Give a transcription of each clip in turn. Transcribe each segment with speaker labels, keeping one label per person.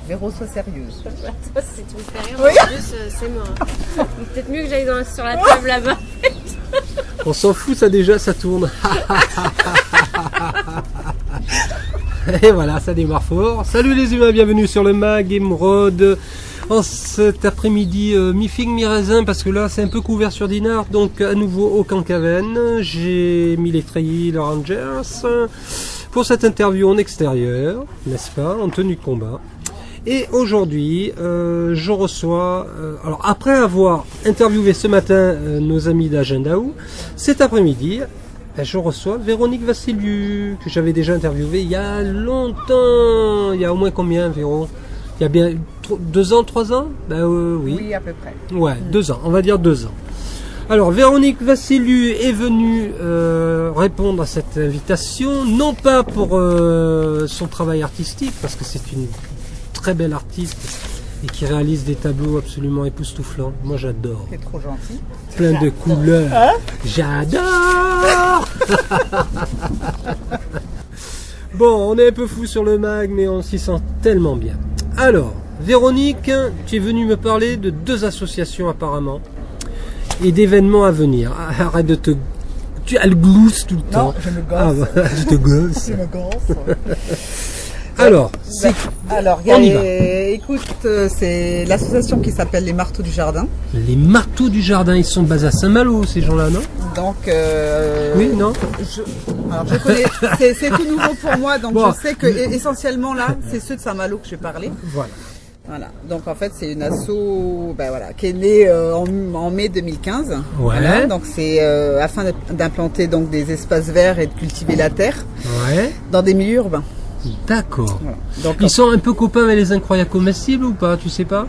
Speaker 1: Véro, sois sérieuse.
Speaker 2: Attends, si tu me fais rire,
Speaker 1: Oui.
Speaker 2: en plus, c'est mort. Peut-être mieux que j'aille sur la table là-bas.
Speaker 3: On s'en fout, ça déjà, ça tourne. Et voilà, ça démarre fort. Salut les humains, bienvenue sur le Mag Émeraude. En cet après-midi, mi-figue, mi-raisin, parce que là c'est un peu couvert sur Dinard, donc à nouveau au Cancaven. J'ai mis les treillis, les Rangers, pour cette interview en extérieur, n'est-ce pas, en tenue de combat. Et aujourd'hui, je reçois, alors après avoir interviewé ce matin nos amis d'Agendaou, cet après-midi, je reçois Véronique Vassiliou, que j'avais déjà interviewé il y a longtemps. Il y a au moins combien, Véro? Il y a bien 2 ans, 3 ans? Oui.
Speaker 1: Oui, à peu près.
Speaker 3: Ouais, 2 ans, on va dire 2 ans. Alors, Véronique Vassiliou est venue répondre à cette invitation, non pas pour son travail artistique, parce que c'est une très belle artiste et qui réalise des tableaux absolument époustouflants. Moi, j'adore.
Speaker 1: C'est trop gentil.
Speaker 3: Plein de couleurs.
Speaker 1: Hein?
Speaker 3: J'adore. Bon, on est un peu fou sur le mag, mais on s'y sent tellement bien. Alors, Véronique, tu es venue me parler de 2 associations apparemment et d'événements à venir. Arrête de te... Tu as le glousse tout le temps.
Speaker 1: Non, je me gosse.
Speaker 3: Tu te gosses.
Speaker 1: Je me gosse.
Speaker 3: Alors, c'est...
Speaker 1: Alors,
Speaker 3: On y va.
Speaker 1: Écoute, c'est l'association qui s'appelle Les Marteaux du Jardin.
Speaker 3: Les Marteaux du Jardin, ils sont basés à Saint-Malo, ces gens-là, non?
Speaker 1: Donc,
Speaker 3: Oui, non?
Speaker 1: alors je connais, c'est tout nouveau pour moi, donc
Speaker 3: Bon.
Speaker 1: je sais que essentiellement là, c'est ceux de Saint-Malo que je vais parler.
Speaker 3: Voilà.
Speaker 1: Voilà. Donc en fait, c'est une asso, qui est née en mai 2015.
Speaker 3: Ouais.
Speaker 1: Voilà. Donc c'est afin d'implanter donc des espaces verts et de cultiver la terre
Speaker 3: Ouais.
Speaker 1: dans des milieux urbains.
Speaker 3: D'accord.
Speaker 1: Voilà. Donc
Speaker 3: Ils sont un peu copains avec les incroyables comestibles ou pas, tu sais pas?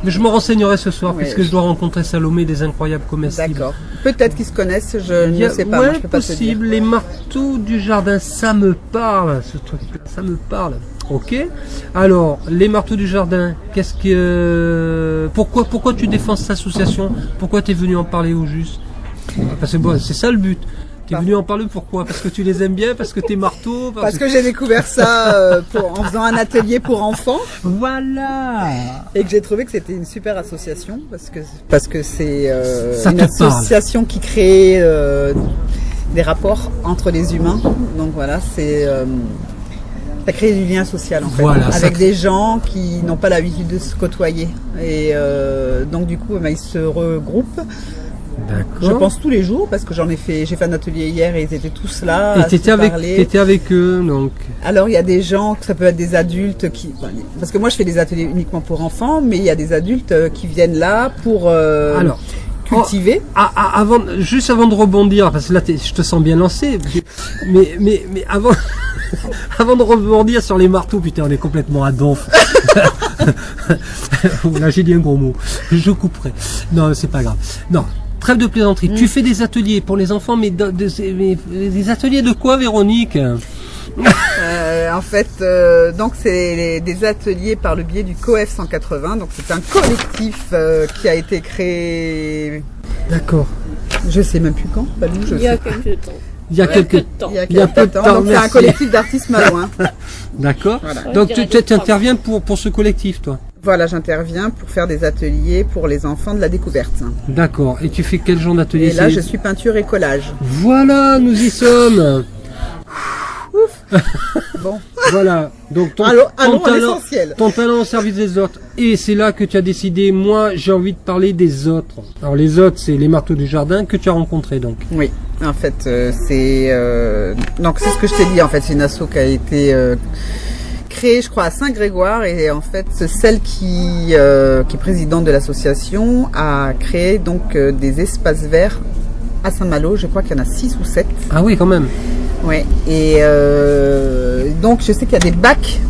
Speaker 3: Mais je me renseignerai ce soir,
Speaker 1: Oui.
Speaker 3: puisque je dois rencontrer Salomé des incroyables comestibles.
Speaker 1: d'accord. Peut-être qu'ils se connaissent, je ne sais pas.
Speaker 3: Ouais,
Speaker 1: moi, je peux pas te dire.
Speaker 3: possible. Les marteaux du jardin, ça me parle, ce truc-là, ça me parle. Ok. Alors, les marteaux du jardin, qu'est-ce que, pourquoi tu défends cette association? Pourquoi tu es venu en parler au juste? Parce que bon, c'est ça le but. Tu es venu en parler pourquoi? Parce que tu les aimes bien? Parce que t'es marteau?
Speaker 1: Parce que j'ai découvert ça en faisant un atelier pour enfants
Speaker 3: Voilà.
Speaker 1: et que j'ai trouvé que c'était une super association parce que c'est
Speaker 3: Ça
Speaker 1: une
Speaker 3: te parle.
Speaker 1: association qui crée des rapports entre les humains. Donc voilà, ça crée du lien social en fait,
Speaker 3: Voilà, ça
Speaker 1: avec
Speaker 3: crée-
Speaker 1: des gens qui n'ont pas l'habitude de se côtoyer. Et donc du coup, ils se regroupent. Je
Speaker 3: D'accord.
Speaker 1: pense tous les jours parce que j'ai fait un atelier hier et ils étaient tous là.
Speaker 3: Et
Speaker 1: à se parler.
Speaker 3: t'étais avec eux, donc.
Speaker 1: Alors il y a des gens, ça peut être des adultes parce que moi je fais des ateliers uniquement pour enfants, mais il y a des adultes qui viennent là pour
Speaker 3: Alors,
Speaker 1: cultiver.
Speaker 3: Juste avant de rebondir, parce que là je te sens bien lancé, mais avant, avant de rebondir sur les marteaux, putain on est complètement à donf. Là j'ai dit un gros mot, je couperai. Non c'est pas grave. Non. Trêve de plaisanterie. Tu fais des ateliers pour les enfants, mais des ateliers de quoi, Véronique?
Speaker 1: En fait, donc c'est des ateliers par le biais du COEF 180. Donc c'est un collectif qui a été créé.
Speaker 3: D'accord.
Speaker 1: Je sais même plus quand. Balou, je
Speaker 2: Il y a
Speaker 1: sais.
Speaker 2: quelques temps.
Speaker 3: Il y a quelques...
Speaker 2: temps.
Speaker 1: Il y a
Speaker 3: il y a
Speaker 1: quelques
Speaker 3: peu de
Speaker 1: temps.
Speaker 3: temps,
Speaker 1: Donc c'est un
Speaker 3: merci.
Speaker 1: collectif d'artistes malouins.
Speaker 3: D'accord.
Speaker 1: Voilà.
Speaker 3: Donc
Speaker 2: Je dirais
Speaker 3: tu
Speaker 2: des
Speaker 3: interviens pour ce collectif, toi?
Speaker 1: Voilà, j'interviens pour faire des ateliers pour les enfants de la découverte.
Speaker 3: D'accord. Et tu fais quel genre d'atelier?
Speaker 1: Et là,
Speaker 3: C'est-
Speaker 1: je suis peinture et collage.
Speaker 3: Voilà, nous y sommes.
Speaker 1: Bon,
Speaker 3: Voilà. Donc ton,
Speaker 1: allons
Speaker 3: ton
Speaker 1: à
Speaker 3: talent,
Speaker 1: l'essentiel.
Speaker 3: ton talent au service des autres. Et c'est là que tu as décidé, moi j'ai envie de parler des autres. Alors les autres, c'est les marteaux du jardin que tu as rencontrés donc.
Speaker 1: Oui, en fait, donc c'est ce que je t'ai dit. En fait, c'est une asso qui a été créée, je crois, à Saint-Grégoire, et en fait, celle qui est présidente de l'association a créé donc des espaces verts à Saint-Malo. Je crois qu'il y en a 6 ou 7.
Speaker 3: Ah oui, quand même.
Speaker 1: Ouais. Et donc, je sais qu'il y a des bacs.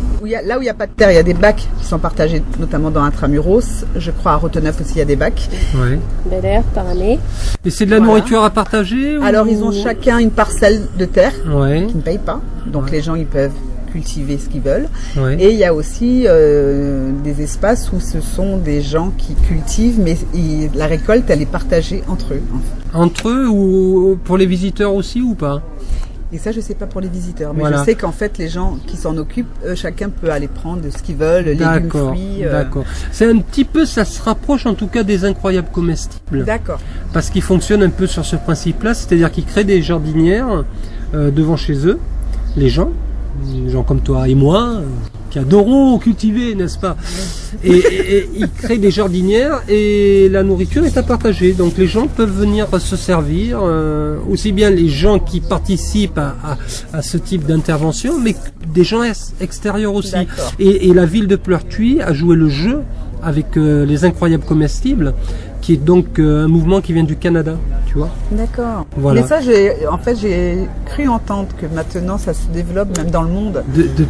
Speaker 1: Là où il n'y a pas de terre, il y a des bacs qui sont partagés, notamment dans Intramuros. Je crois à Roteneuf aussi, il y a des bacs.
Speaker 3: Ouais.
Speaker 2: Bel Air, Paramé.
Speaker 3: Et c'est de la
Speaker 1: Voilà.
Speaker 3: nourriture à partager ou...
Speaker 1: Alors, ils ont chacun une parcelle de terre
Speaker 3: Ouais.
Speaker 1: qui ne paye pas. Donc, les gens, ils peuvent cultiver ce qu'ils veulent.
Speaker 3: Ouais.
Speaker 1: Et il y a aussi des espaces où ce sont des gens qui cultivent, mais la récolte, elle est partagée entre eux. En fait.
Speaker 3: Entre eux ou pour les visiteurs aussi ou pas?
Speaker 1: Et ça, je sais pas pour les visiteurs, mais
Speaker 3: Voilà.
Speaker 1: je sais qu'en fait, les gens qui s'en occupent, chacun peut aller prendre ce qu'ils veulent, légumes,
Speaker 3: D'accord,
Speaker 1: fruits.
Speaker 3: d'accord. C'est un petit peu, ça se rapproche en tout cas des incroyables comestibles.
Speaker 1: D'accord.
Speaker 3: Parce qu'ils fonctionnent un peu sur ce principe-là, c'est-à-dire qu'ils créent des jardinières devant chez eux, les gens comme toi et moi, qui adorons cultiver, n'est-ce pas, et ils créent des jardinières et la nourriture est à partager. Donc les gens peuvent venir se servir, aussi bien les gens qui participent à ce type d'intervention, mais des gens extérieurs aussi.
Speaker 1: D'accord.
Speaker 3: Et la ville de Pleurtuis a joué le jeu avec les incroyables comestibles, qui est donc un mouvement qui vient du Canada, tu vois.
Speaker 1: D'accord.
Speaker 3: Voilà.
Speaker 1: Mais ça, j'ai cru entendre que maintenant, ça se développe même dans le monde.
Speaker 3: De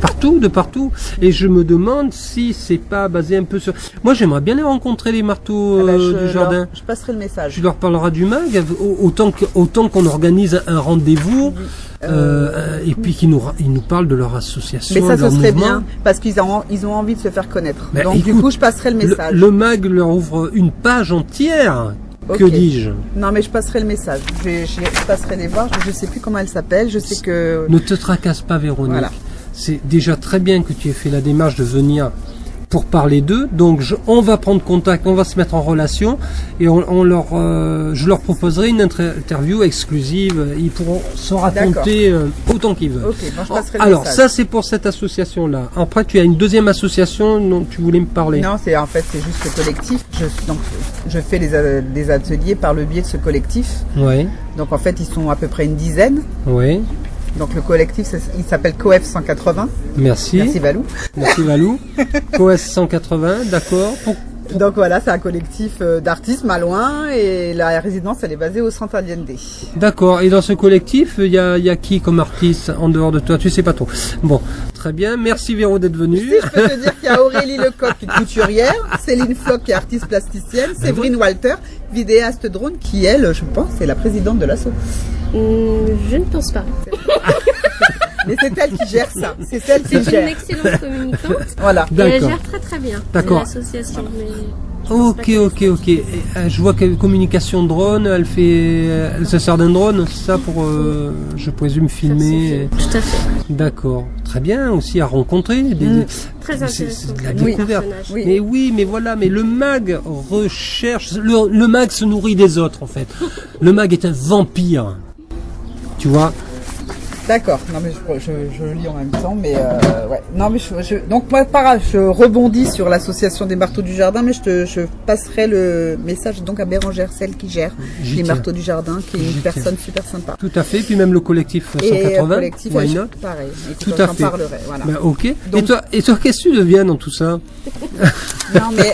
Speaker 3: partout. Et je me demande si c'est pas basé un peu sur... Moi, j'aimerais bien les rencontrer, les marteaux
Speaker 1: Ah bah,
Speaker 3: du jardin.
Speaker 1: je passerai le message.
Speaker 3: Tu leur parleras du mag, autant qu'on organise un rendez-vous, et puis qu'ils nous parlent de leur association,
Speaker 1: Mais ça,
Speaker 3: de leur
Speaker 1: ce serait
Speaker 3: mouvement.
Speaker 1: bien, parce qu'ils ont envie de se faire connaître.
Speaker 3: Ben,
Speaker 1: Donc, du
Speaker 3: écoute,
Speaker 1: coup, je passerai le message.
Speaker 3: Le mag leur ouvre une page entière.
Speaker 1: Ok.
Speaker 3: Que dis-je?
Speaker 1: Non, mais je passerai le message. Je passerai les voir. Je sais plus comment elle s'appelle. Je sais que...
Speaker 3: Ne te tracasse pas, Véronique.
Speaker 1: Voilà.
Speaker 3: C'est déjà très bien que tu aies fait la démarche de venir pour parler d'eux. Donc, on va prendre contact, on va se mettre en relation et je leur proposerai une interview exclusive. Ils pourront se raconter autant qu'ils veulent.
Speaker 1: Ok, bon, je passerai le
Speaker 3: Alors,
Speaker 1: message.
Speaker 3: ça, c'est pour cette association-là. Après, tu as une deuxième association dont tu voulais me parler.
Speaker 1: Non, c'est juste le collectif. Je fais des ateliers par le biais de ce collectif.
Speaker 3: Oui,
Speaker 1: Donc en fait, ils sont à peu près une dizaine.
Speaker 3: oui.
Speaker 1: Donc le collectif, il s'appelle COEF 180.
Speaker 3: Merci.
Speaker 1: Merci Valou.
Speaker 3: Merci Valou. COES 180, d'accord.
Speaker 1: Donc voilà, c'est un collectif d'artistes malouins et la résidence, elle est basée au Centre Allende.
Speaker 3: D'accord. Et dans ce collectif, il y a qui comme artiste en dehors de toi? Tu sais pas trop. Bon, très bien. Merci Véro d'être venue.
Speaker 1: Si, je peux te dire qu'il y a Aurélie Lecoq, qui est couturière, Céline Floch, qui est artiste plasticienne, Séverine Walter, vidéaste drone, qui elle, je pense, est la présidente de l'asso.
Speaker 2: Je ne pense pas.
Speaker 1: Mais c'est elle qui gère ça. C'est elle qui
Speaker 2: C'est une
Speaker 1: gère.
Speaker 2: excellente communicante.
Speaker 1: Voilà.
Speaker 2: Et elle
Speaker 3: D'accord.
Speaker 2: gère très très bien
Speaker 3: D'accord.
Speaker 2: l'association. Mais
Speaker 3: Ok. Et, je vois que communication drone, elle se sert d'un drone, c'est ça pour, je présume, filmer.
Speaker 2: Tout à fait.
Speaker 3: D'accord. Très bien aussi à rencontrer.
Speaker 2: Très
Speaker 3: C'est
Speaker 2: intéressant.
Speaker 3: de la
Speaker 2: comme
Speaker 3: découverte.
Speaker 2: personnage.
Speaker 1: Oui.
Speaker 3: Mais oui, mais voilà, mais le mag recherche, le mag se nourrit des autres en fait. Le mag est un vampire. Tu vois?
Speaker 1: D'accord. Non mais je lis en même temps, mais ouais. Non mais donc moi je rebondis sur l'association des marteaux du jardin, mais je passerai le message donc à Bérangère, celle qui gère
Speaker 3: J'y
Speaker 1: les
Speaker 3: tiens.
Speaker 1: marteaux du jardin, qui est
Speaker 3: J'y
Speaker 1: une
Speaker 3: tiens.
Speaker 1: personne super sympa.
Speaker 3: Tout à fait. Puis même le collectif
Speaker 1: Et
Speaker 3: 180.
Speaker 1: collectif,
Speaker 3: Why not?
Speaker 1: pareil. Écoute,
Speaker 3: Tout à
Speaker 1: j'en
Speaker 3: fait.
Speaker 1: parlerai. Voilà.
Speaker 3: Ben, ok.
Speaker 1: Donc-
Speaker 3: Et toi, qu'est-ce que tu deviens dans tout ça?
Speaker 1: Non mais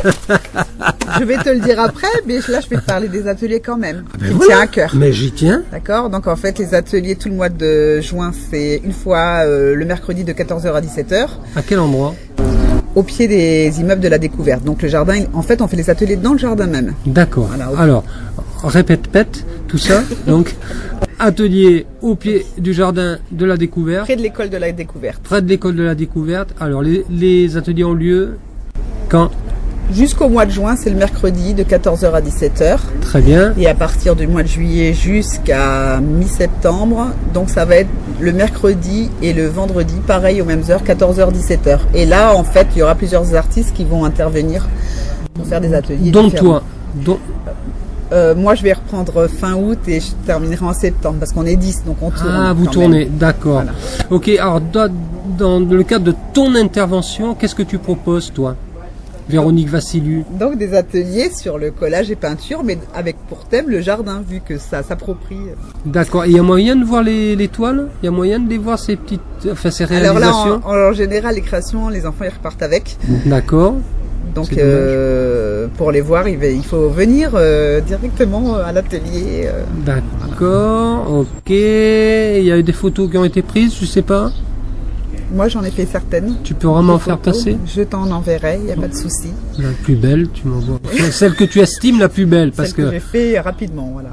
Speaker 1: je vais te le dire après, mais là je vais te parler des ateliers quand même.
Speaker 3: Ben
Speaker 1: qui me
Speaker 3: voilà.
Speaker 1: tient à cœur.
Speaker 3: Mais j'y tiens.
Speaker 1: D'accord. Donc en fait les ateliers tout le mois de juin, c'est une fois le mercredi de 14h à 17h.
Speaker 3: À quel endroit?
Speaker 1: Au pied des immeubles de la découverte. Donc le jardin, en fait, on fait les ateliers dans le jardin même.
Speaker 3: D'accord.
Speaker 1: Voilà, ok.
Speaker 3: Alors, répète tout ça. Donc, atelier au pied du jardin de la découverte,
Speaker 1: Près de l'école de la découverte.
Speaker 3: près de l'école de la découverte. Alors, les ateliers ont lieu quand?
Speaker 1: Jusqu'au mois de juin, c'est le mercredi de 14h à 17h.
Speaker 3: Très bien.
Speaker 1: Et à partir du mois de juillet jusqu'à mi-septembre, donc ça va être le mercredi et le vendredi, pareil aux mêmes heures, 14h, 17h. Et là, en fait, il y aura plusieurs artistes qui vont intervenir pour faire des ateliers
Speaker 3: Donc
Speaker 1: différents.
Speaker 3: toi,
Speaker 1: Moi, je vais reprendre fin août et je terminerai en septembre parce qu'on est 10, donc on tourne.
Speaker 3: ah, vous
Speaker 1: quand
Speaker 3: tournez,
Speaker 1: même.
Speaker 3: d'accord.
Speaker 1: Voilà.
Speaker 3: Ok, alors dans le cadre de ton intervention, qu'est-ce que tu proposes, toi, Véronique Vassiliou?
Speaker 1: Donc des ateliers sur le collage et peinture, mais avec pour thème le jardin, vu que ça s'approprie.
Speaker 3: D'accord. Et il y a moyen de voir les toiles? Il y a moyen de les voir, ces petites, enfin ces
Speaker 1: Alors
Speaker 3: réalisations?
Speaker 1: là, en général, les créations, les enfants ils repartent avec.
Speaker 3: D'accord.
Speaker 1: Donc
Speaker 3: C'est
Speaker 1: pour les voir, il faut venir directement à l'atelier.
Speaker 3: D'accord, ok. Il y a eu des photos qui ont été prises, je sais pas.
Speaker 1: Moi, j'en ai fait certaines.
Speaker 3: Tu peux vraiment en
Speaker 1: Des
Speaker 3: faire
Speaker 1: photos.
Speaker 3: passer?
Speaker 1: Je t'en enverrai, il n'y a pas de souci.
Speaker 3: La plus belle, tu m'envoies. Celle que tu estimes la plus belle, parce
Speaker 1: Celle que
Speaker 3: que.
Speaker 1: j'ai fait rapidement, voilà.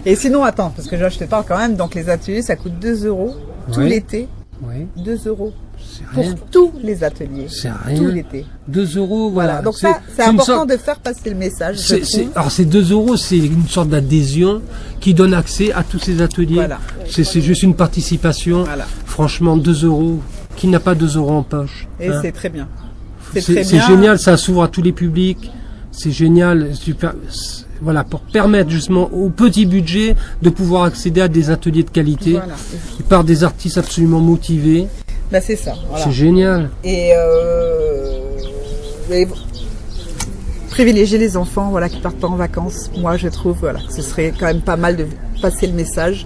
Speaker 1: Et sinon, attends, parce que je te parle quand même. Donc les ateliers, ça coûte 2 € tout
Speaker 3: Ouais.
Speaker 1: l'été.
Speaker 3: Oui.
Speaker 1: 2 €. pour
Speaker 3: rien.
Speaker 1: tous les ateliers,
Speaker 3: C'est
Speaker 1: tout
Speaker 3: rien.
Speaker 1: l'été.
Speaker 3: 2 €, voilà.
Speaker 1: Donc ça, c'est
Speaker 3: une
Speaker 1: important
Speaker 3: sorte-
Speaker 1: de faire passer le message. je trouve.
Speaker 3: Alors ces 2 €, c'est une sorte d'adhésion qui donne accès à tous ces ateliers.
Speaker 1: Voilà.
Speaker 3: C'est juste une participation.
Speaker 1: Voilà.
Speaker 3: Franchement, 2 €. Qui n'a pas 2 € en poche?
Speaker 1: Et
Speaker 3: hein.
Speaker 1: c'est très bien.
Speaker 3: C'est
Speaker 1: bien.
Speaker 3: génial, ça s'ouvre à tous les publics. C'est génial, super. Voilà, pour permettre justement au petit budget de pouvoir accéder à des ateliers de qualité
Speaker 1: Voilà.
Speaker 3: par des artistes absolument motivés.
Speaker 1: Bah, c'est ça. Voilà.
Speaker 3: C'est génial.
Speaker 1: Et privilégier les enfants, voilà, qui partent pas en vacances. Moi, je trouve, voilà, que ce serait quand même pas mal de passer le message.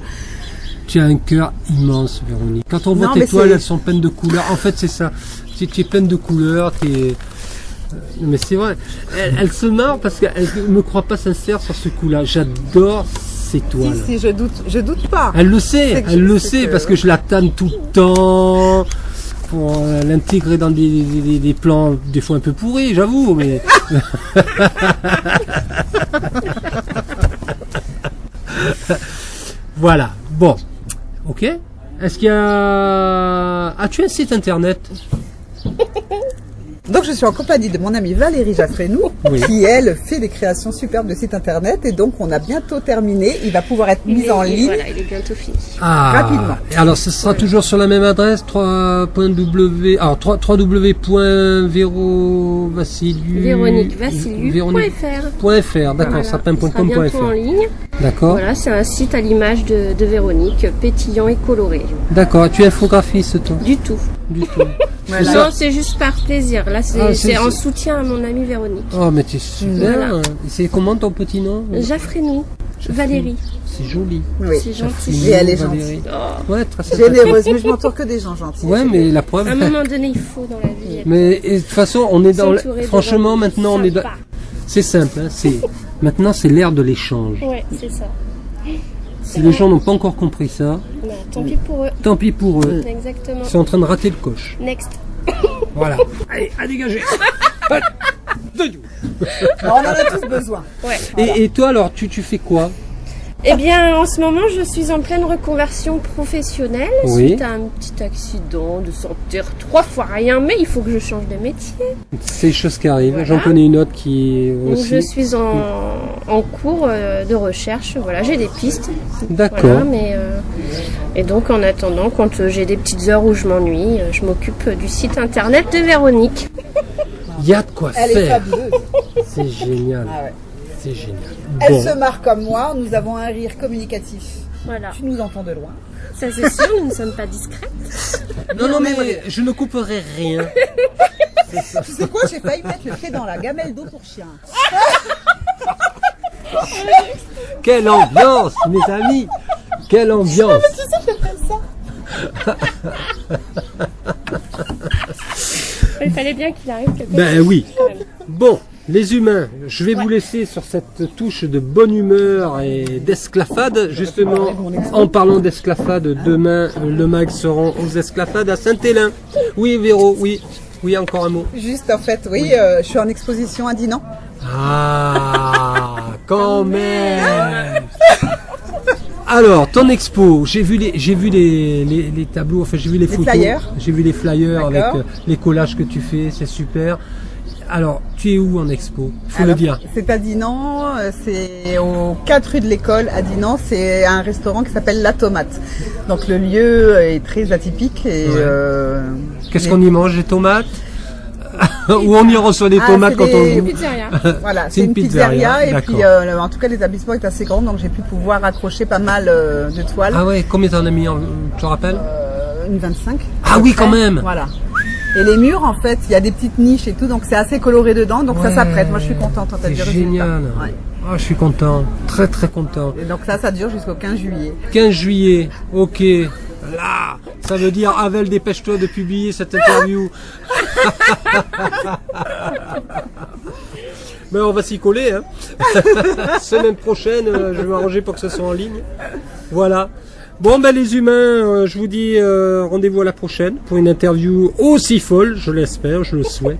Speaker 3: Tu as un cœur immense, Véronique. Quand on voit
Speaker 1: Non,
Speaker 3: tes
Speaker 1: mais
Speaker 3: toiles,
Speaker 1: c'est-
Speaker 3: elles sont pleines de couleurs. En fait, c'est ça. Tu es pleine de couleurs. Mais c'est vrai. Elle se marre parce qu'elle ne me croit pas sincère sur ce coup-là. J'adore ces toiles.
Speaker 1: Si, je doute pas.
Speaker 3: Elle le sait,
Speaker 1: C'est que
Speaker 3: elle
Speaker 1: je-
Speaker 3: le
Speaker 1: c'est
Speaker 3: sait
Speaker 1: que-
Speaker 3: parce que je la tanne tout le temps pour l'intégrer dans des plans des fois un peu pourris, j'avoue, mais voilà. Bon, ok. Est-ce qu'il y a... As-tu un site internet?
Speaker 1: Donc je suis en compagnie de mon amie Valérie Jaffrenou,
Speaker 3: Oui.
Speaker 1: qui elle fait des créations superbes de sites internet, et donc on a bientôt terminé. Il va pouvoir être mis en ligne.
Speaker 2: Voilà, il est bientôt fini.
Speaker 3: Ah,
Speaker 1: Rapidement.
Speaker 3: et alors ce sera toujours sur la même adresse,
Speaker 2: Véroniquevassiliou.fr.
Speaker 3: d'accord,
Speaker 2: Voilà.
Speaker 3: ça peut
Speaker 2: Il sera bientôt en ligne.
Speaker 3: D'accord.
Speaker 2: Voilà, c'est un site à l'image de Véronique, pétillant et coloré.
Speaker 3: D'accord, tu es infographiste toi?
Speaker 2: Du tout.
Speaker 3: Du tout.
Speaker 1: Voilà.
Speaker 2: Non, c'est juste par plaisir. Là, c'est
Speaker 3: Ah,
Speaker 2: c'est en soutien à mon amie Véronique.
Speaker 3: Oh mais tu es super.
Speaker 2: Voilà.
Speaker 3: C'est comment ton petit nom?
Speaker 2: Jaffrenou, Valérie.
Speaker 3: C'est joli.
Speaker 1: Oui.
Speaker 2: C'est gentil.
Speaker 1: Et elle est
Speaker 3: Valérie.
Speaker 1: gentille.
Speaker 2: Oh,
Speaker 3: Ouais, très sympathique.
Speaker 1: Généreuse, mais je m'entoure que des gens gentils.
Speaker 3: Ouais, mais la preuve.
Speaker 2: à un moment donné, il faut dans la vie.
Speaker 3: Mais et, de toute façon, on est dans.
Speaker 2: S'entourer de
Speaker 3: Franchement,
Speaker 2: gens
Speaker 3: maintenant, on est dans.
Speaker 2: sympas.
Speaker 3: C'est simple. Hein, maintenant, c'est l'ère de l'échange.
Speaker 2: Ouais, c'est ça.
Speaker 3: Si les gens n'ont pas encore compris ça,
Speaker 2: Bah, tant pis pour eux.
Speaker 3: tant pis pour eux.
Speaker 2: Exactement.
Speaker 3: Ils sont en train de rater le coche.
Speaker 2: Next.
Speaker 3: Voilà. Allez, à dégager. Allez.
Speaker 1: On en a tous besoin.
Speaker 2: Ouais.
Speaker 3: Et toi, alors, tu fais quoi?
Speaker 2: Eh bien, en ce moment, je suis en pleine reconversion professionnelle
Speaker 3: Oui.
Speaker 2: suite à un petit accident de sentir 3 fois rien, mais il faut que je change de métier.
Speaker 3: C'est des choses qui arrivent.
Speaker 2: Voilà.
Speaker 3: J'en connais une autre qui
Speaker 2: Donc,
Speaker 3: aussi.
Speaker 2: je suis en cours de recherche. Voilà, j'ai des pistes.
Speaker 3: D'accord.
Speaker 2: Voilà, mais et donc, en attendant, quand j'ai des petites heures où je m'ennuie, je m'occupe du site internet de Véronique.
Speaker 3: Il y a de quoi
Speaker 1: Elle est
Speaker 3: faire.
Speaker 1: fabuleuse.
Speaker 3: C'est génial.
Speaker 1: Ah ouais.
Speaker 3: C'est génial.
Speaker 1: Elle
Speaker 3: Bon.
Speaker 1: se marre comme moi, nous avons un rire communicatif.
Speaker 2: Voilà,
Speaker 1: Tu nous entends de loin.
Speaker 2: ça c'est sûr, nous ne sommes pas discrètes.
Speaker 3: Non, mais je ne couperai rien.
Speaker 1: Tu sais quoi, j'ai failli mettre le pied dans la gamelle d'eau pour chien.
Speaker 3: Quelle ambiance, mes amis. Quelle ambiance.
Speaker 2: Il fallait bien qu'il arrive quelque chose.
Speaker 3: Ben oui.
Speaker 2: quand même.
Speaker 3: Bon, les humains, je vais vous laisser sur cette touche de bonne humeur et d'esclafade. Justement, en parlant d'esclafade, demain, le mag sera aux esclafades à Saint-Hélin. Oui, Véro, oui. Oui, encore un mot.
Speaker 1: Juste en fait, oui, je suis en exposition à Dinan.
Speaker 3: Ah, quand même. Alors, ton expo, j'ai vu les tableaux, enfin j'ai vu les photos,
Speaker 1: flyers.
Speaker 3: j'ai vu les flyers avec
Speaker 1: D'accord.
Speaker 3: les collages que tu fais, c'est super. Alors, tu es où en expo? Faut le
Speaker 1: Alors,
Speaker 3: dire.
Speaker 1: C'est à Dinan, c'est aux 4 rues de l'école à Dinan, c'est un restaurant qui s'appelle La Tomate. Donc le lieu est très atypique et
Speaker 3: Ouais. Qu'est-ce
Speaker 1: mais-
Speaker 3: qu'on y mange? Des tomates? Ou on y reçoit des
Speaker 1: Ah,
Speaker 3: tomates
Speaker 1: c'est
Speaker 3: quand on
Speaker 1: des-
Speaker 3: joue?
Speaker 2: Pizzeria.
Speaker 1: Voilà,
Speaker 3: C'est
Speaker 1: c'est
Speaker 3: une
Speaker 1: une pizzeria,
Speaker 3: pizzeria,
Speaker 1: et puis
Speaker 3: d'accord.
Speaker 1: en tout cas l'établissement est assez grand, donc j'ai pu pouvoir accrocher pas mal de toiles.
Speaker 3: Ah ouais, combien t'en as mis, tu te rappelles?
Speaker 1: Une 25.
Speaker 3: Ah
Speaker 1: à peu
Speaker 3: oui,
Speaker 1: près.
Speaker 3: quand même.
Speaker 1: Voilà. Et les murs, en fait, il y a des petites niches et tout, donc c'est assez coloré dedans, donc ça s'apprête. Moi, je suis contente en fait
Speaker 3: C'est
Speaker 1: du résultat.
Speaker 3: génial.
Speaker 1: Ouais.
Speaker 3: Ah, je suis content, très très content.
Speaker 1: Et donc ça dure jusqu'au 15 juillet.
Speaker 3: 15 juillet, ok. Là, ça veut dire, Avel, dépêche-toi de publier cette interview. Mais on va s'y coller, hein. Semaine prochaine, je vais m'arranger pour que ce soit en ligne. Voilà. Bon, ben les humains, je vous dis rendez-vous à la prochaine pour une interview aussi folle, je l'espère, je le souhaite.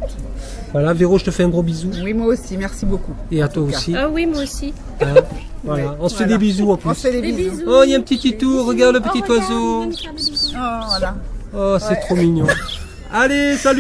Speaker 3: Voilà, Véro, je te fais un gros bisou.
Speaker 1: Oui, moi aussi, merci beaucoup.
Speaker 3: Et à toi aussi.
Speaker 2: Ah oui, moi aussi.
Speaker 3: Hein. Voilà, on se fait
Speaker 1: Voilà.
Speaker 3: des bisous en plus.
Speaker 1: On se fait des
Speaker 2: Des
Speaker 1: bisous.
Speaker 2: bisous.
Speaker 3: Oh, il y a un petit titou, regarde le petit
Speaker 2: Oh, regarde,
Speaker 3: oiseau.
Speaker 2: il veut me faire des bisous.
Speaker 1: Oh, voilà.
Speaker 3: Oh, c'est trop mignon. Allez, salut.